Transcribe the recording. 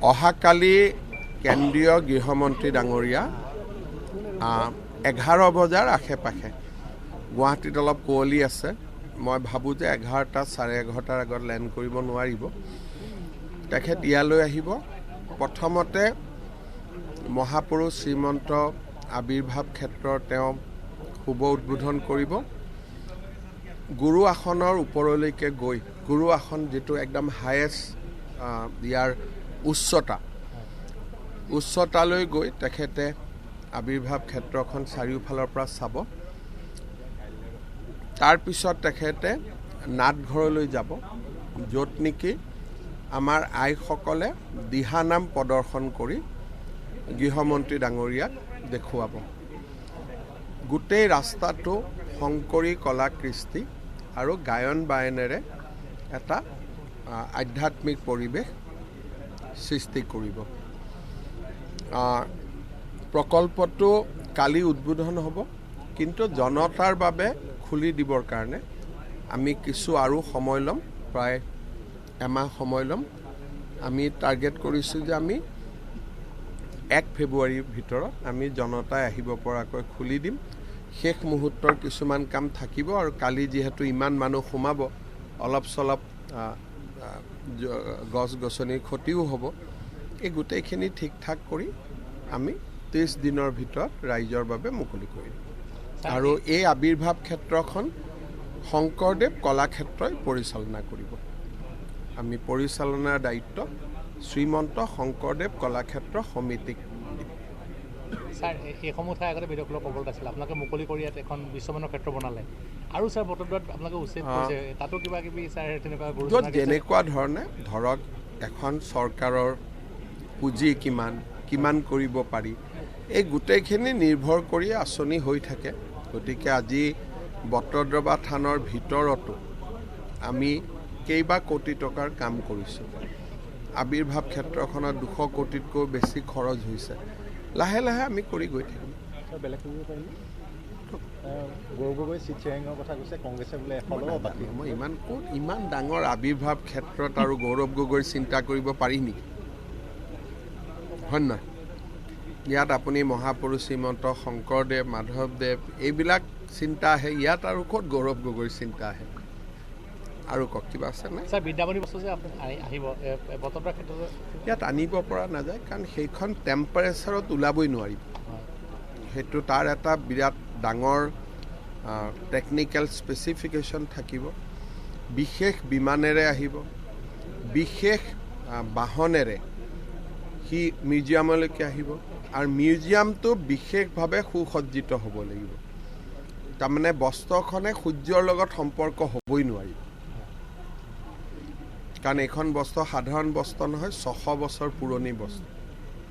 অহাকালি কেন্দ্ৰীয় গৃহমন্ত্ৰী ডাঙৰীয়া 11 বজাৰ আশে-পাশে গুৱাহাটীত অলপ কুঁৱলী আছে। মই ভাবোঁ যে 11টা 11:30 আগত লেণ্ড কৰিব নোৱাৰিব। তেখেত ইয়ালৈ আহিব। প্ৰথমতে মহাপুৰুষ শ্ৰীমন্ত আবিৰ্ভাৱ ক্ষেত্ৰৰ তেওঁ শুভ উদ্বোধন কৰিব। গুৰু আসনৰ ওপৰলৈকে গৈ গুৰু আসন যিটো একদম হায়েষ্ট ইয়াৰ উচ্চতালৈ গৈ তেখেতে আবিৰ্ভাৱ ক্ষেত্ৰখন চাৰিওফালৰ পৰা চাব। তাৰপিছত তেখেতে নাটঘৰলৈ যাব, য'ত নেকি আমাৰ আইসকলে দিহানাম প্ৰদৰ্শন কৰি গৃহমন্ত্ৰী ডাঙৰীয়াক দেখুৱাব। গোটেই ৰাস্তাটো শংকৰী কলা কৃষ্টি আৰু গায়ন বায়নেৰে এটা আধ্যাত্মিক পৰিৱেশ সৃষ্টি কৰিব। প্ৰকল্পটো কালি উদ্বোধন হ'ব, কিন্তু জনতাৰ বাবে খুলি দিবৰ কাৰণে আমি কিছু আৰু সময় ল'ম, প্ৰায় এমাহ সময় ল'ম। আমি টাৰ্গেট কৰিছোঁ যে আমি 1 ফেব্ৰুৱাৰীৰ ভিতৰত আমি জনতাই আহিব পৰাকৈ খুলি দিম। শেষ মুহূৰ্তৰ কিছুমান কাম থাকিব, আৰু কালি যিহেতু ইমান মানুহ সোমাব, অলপ চলপ গছ গছনিৰ ক্ষতিও হ'ব। এই গোটেইখিনি ঠিক ঠাক কৰি আমি 30 দিনৰ ভিতৰত ৰাইজৰ বাবে মুকলি কৰিম। আৰু এই আবিৰ্ভাৱ ক্ষেত্ৰখন শংকৰদেৱ কলাক্ষেত্ৰই পৰিচালনা কৰিব। আমি পৰিচালনাৰ দায়িত্ব শ্ৰীমন্ত শংকৰদেৱ কলাক্ষেত্ৰ সমিতিক দিম। ছাৰ, এইসমূহ ঠাই আগতে বিদেশলৈ ক'বলৈ আছিল, আপোনালোকে মুকলি কৰি ইয়াত এখন বিশ্বমানৰ ক্ষেত্ৰ বনালে, আৰু ছাৰ বটদ্ৰৱাত আপোনালোকে উচ্ছেদ কৰিছে, তাতো কিবা কিবি ছাৰ তেনেকুৱা য'ত যেনেকুৱা ধৰণে ধৰক এখন চৰকাৰৰ পুঁজি কিমান কৰিব পাৰি, এই গোটেইখিনি নিৰ্ভৰ কৰি আঁচনি হৈ থাকে। গতিকে আজি বটদ্ৰৱা থানৰ ভিতৰতো আমি কেইবা কোটি টকাৰ কাম কৰিছোঁ। আবিৰ্ভাৱ ক্ষেত্ৰখনত 200 কোটিতকৈ বেছি খৰচ হৈছে। লাহে লাহে আমি কৰি গৈ থাকিম। বেলেগ কৰিব পাৰিম। গৌৰৱ গগৈ চিট শ্বেয়াৰিঙৰ কথা কৈছে, কংগ্ৰেছে বোলে মই ইমান ডাঙৰ আবিৰ্ভাৱ ক্ষেত্ৰত আৰু গৌৰৱ গগৈৰ চিন্তা কৰিব পাৰি নেকি? হয় নহয়? ইয়াত আপুনি মহাপুৰুষ শ্ৰীমন্ত শংকৰদেৱ, মাধৱদেৱ এইবিলাক চিন্তা আহে, ইয়াত আৰু ক'ত গৌৰৱ গগৈৰ চিন্তা আহে? আৰু কওক, কিবা আছে নে? ছাৰ, বিদ্যামণি বস্তু যে আহিব বটদ্ৰৱা ক্ষেত্ৰত ইয়াত আনিব পৰা নাযায়, কাৰণ সেইখন টেম্পাৰেচাৰত ওলাবই নোৱাৰিব। সেইটো তাৰ এটা বিৰাট ডাঙৰ টেকনিকেল স্পেচিফিকেশ্যন থাকিব। বিশেষ বিমানেৰে আহিব, বিশেষ বাহনেৰে সি মিউজিয়ামলৈকে আহিব, আৰু মিউজিয়ামটো বিশেষভাৱে সুসজ্জিত হ'ব লাগিব। তাৰমানে বস্ত্ৰখনে সূৰ্যৰ লগত সম্পৰ্ক হ'বই নোৱাৰিব, কাৰণ এইখন বস্ত্ৰ সাধাৰণ বস্ত্ৰ নহয়, 600 বছৰ পুৰণি বস্ত্ৰ।